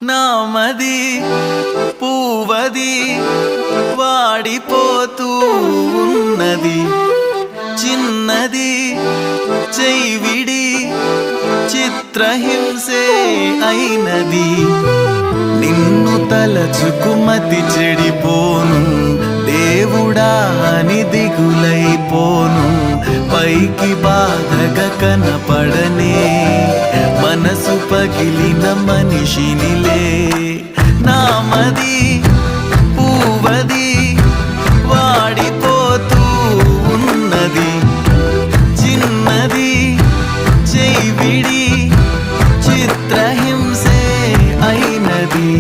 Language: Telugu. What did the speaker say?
నామది పూవది వాడిపోతూ ఉన్నది, చిన్నది చైవిడి చిత్రహింసే అయినది. నిన్ను తలచుకుమతి చెడిపోను, దేవుడా అని దిగులైపోను. పైకి బాధగా కనపడనే మనసు పగిలిన మనిషినిలే. నామది పూవది వాడిపోతూ ఉన్నది, చిన్నది చైవిడి చిత్రహింసే అయినది.